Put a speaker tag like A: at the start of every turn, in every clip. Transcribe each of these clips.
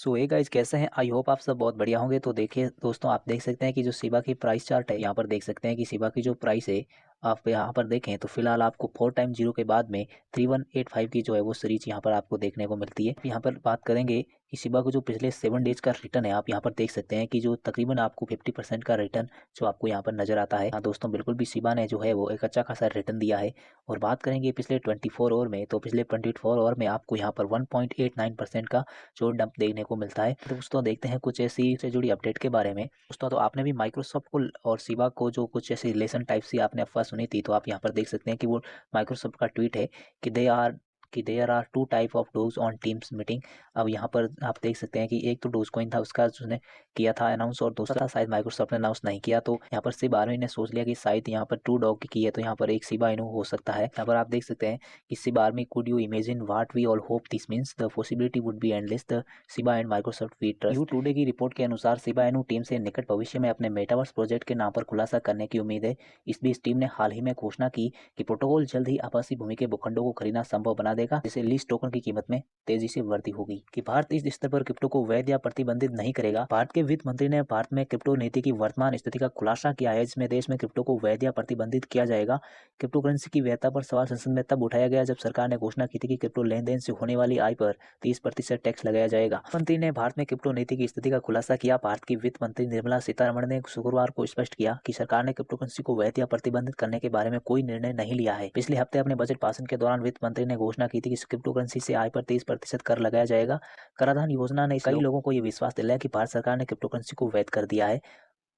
A: सो hey guys, कैसे हैं? I hope आप सब बहुत बढ़िया होंगे। तो देखिए दोस्तों, आप देख सकते हैं कि जो शिबा की प्राइस चार्ट है, यहाँ पर देख सकते हैं कि शिबा की जो प्राइस है, आप यहाँ पर देखें तो फिलहाल आपको 4 टाइम जीरो के बाद में 3185 की जो है वो सीरीज यहाँ पर आपको देखने को मिलती है। यहाँ पर बात करेंगे कि शिबा को जो पिछले 7 डेज का रिटर्न है, आप यहाँ पर देख सकते हैं कि जो तकरीबन आपको 50% का रिटर्न जो आपको यहाँ पर नजर आता है। हाँ दोस्तों, बिल्कुल भी शिबा ने जो है वो एक अच्छा खासा रिटर्न दिया है। और बात करेंगे पिछले 24 ओवर में, तो पिछले 24 ओवर में आपको यहाँ पर 1.89% का जो डंप देखने को मिलता है। तो दोस्तों देखते हैं कुछ ऐसी से जुड़ी अपडेट के बारे में। दोस्तों तो आपने भी माइक्रोसॉफ्ट को और शिबा को जो कुछ ऐसी रिलेशन टाइप सी आपने अफवाह सुनी थी, तो आप यहाँ पर देख सकते हैं कि वो माइक्रोसॉफ्ट का ट्वीट है कि there are two type of those on Teams meeting. अब यहाँ पर आप देख सकते हैं कि एक तो डोज कॉइन था, उसका उसने किया था अनाउंस, और दूसरा था शायद माइक्रोसॉफ्ट ने अनाउंस नहीं किया। तो यहाँ पर शिबा इनु ने सोच लिया कि शायद यहाँ पर टू डॉग की है, तो यहाँ पर एक शिबा इनु हो सकता है। यहाँ पर आप देख सकते हैं कि Shiba army, could you imagine what we all hope this means, the possibility would be endless, the Shiba and Microsoft we trust. U Today की रिपोर्ट के अनुसार शिबा इनु टीम से निकट भविष्य में अपने मेटावर्स प्रोजेक्ट के नाम पर खुलासा करने की उम्मीद है। इस बीच टीम ने हाल ही में घोषणा की कि प्रोटोकॉल जल्द ही आभासी भूमि के भूखंडों को खरीदना संभव बना देगा, जिससे लीज टोकन की कीमत में तेजी से वृद्धि होगी। कि भारत इस स्तर पर क्रिप्टो को वैध या प्रतिबंधित नहीं करेगा। भारत के वित्त मंत्री ने भारत में क्रिप्टो नीति की वर्तमान स्थिति का खुलासा किया है, जिसमें देश में क्रिप्टो को वैध या प्रतिबंधित किया जाएगा। क्रिप्टो करेंसी की वैधता पर सवाल संसद में तब उठाया गया जब सरकार ने घोषणा की थी कि क्रिप्टो लेन देन से होने वाली आय पर 30% टैक्स लगाया जाएगा। मंत्री ने भारत में क्रिप्टो नीति की स्थिति का खुलासा किया। भारत की वित्त मंत्री निर्मला सीतारमण ने शुक्रवार को स्पष्ट किया कि सरकार ने क्रिप्टो करेंसी को वैध या प्रतिबंधित करने के बारे में कोई निर्णय नहीं लिया है। पिछले हफ्ते अपने बजट भाषण के दौरान वित्त मंत्री ने घोषणा की थी कि क्रिप्टो करेंसी से आय पर 30% कर लगाया जाएगा। कराधान योजना ने कई लोगों को ये विश्वास दिलाया कि भारत सरकार ने क्रिप्टो करेंसी को वैध कर दिया है।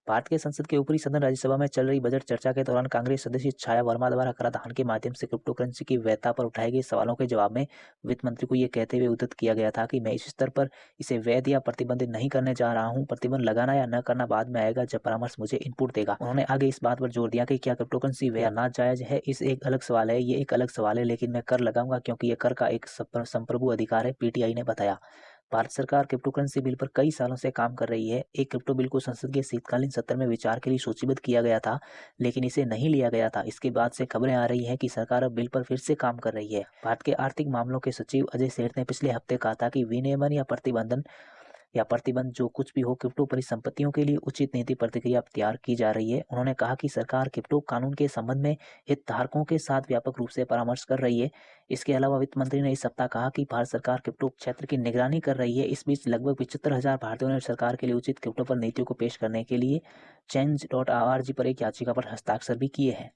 A: भारत के संसद के ऊपरी सदन राज्यसभा में चल रही बजट चर्चा के दौरान कांग्रेस सदस्य छाया वर्मा द्वारा कराधान के माध्यम से क्रिप्टो करेंसी की वैधता पर उठाए गए सवालों के जवाब में वित्त मंत्री को ये कहते हुए उद्धृत किया गया था कि मैं इस स्तर पर इसे वैध या प्रतिबंधित नहीं करने जा रहा हूं। प्रतिबंध लगाना या न करना बाद में आएगा जब परामर्श मुझे इनपुट देगा। उन्होंने आगे इस बात पर जोर दिया कि क्या क्रिप्टो करेंसी वैध या नाजायज है, इस एक अलग सवाल है, ये एक अलग सवाल है, लेकिन मैं कर लगाऊंगा क्योंकि ये कर का एक संप्रभु अधिकार है, पीटीआई ने बताया। भारत सरकार क्रिप्टो करेंसी बिल पर कई सालों से काम कर रही है। एक क्रिप्टो बिल को संसद के शीतकालीन सत्र में विचार के लिए सूचीबद्ध किया गया था, लेकिन इसे नहीं लिया गया था। इसके बाद से खबरें आ रही हैं कि सरकार अब बिल पर फिर से काम कर रही है। भारत के आर्थिक मामलों के सचिव अजय सेठ ने पिछले हफ्ते कहा था कि विनियमन या प्रतिबंध जो कुछ भी हो, क्रिप्टो परिसंपत्तियों के लिए उचित नीति प्रतिक्रिया तैयार की जा रही है। उन्होंने कहा कि सरकार क्रिप्टो कानून के संबंध में हितधारकों के साथ व्यापक रूप से परामर्श कर रही है। इसके अलावा वित्त मंत्री ने इस सप्ताह कहा कि भारत सरकार क्रिप्टो क्षेत्र की निगरानी कर रही है। इस बीच लगभग 75,000 भारतीयों ने सरकार के लिए उचित क्रिप्टो पर नीतियों को पेश करने के लिए change.org पर एक याचिका पर हस्ताक्षर भी किए हैं।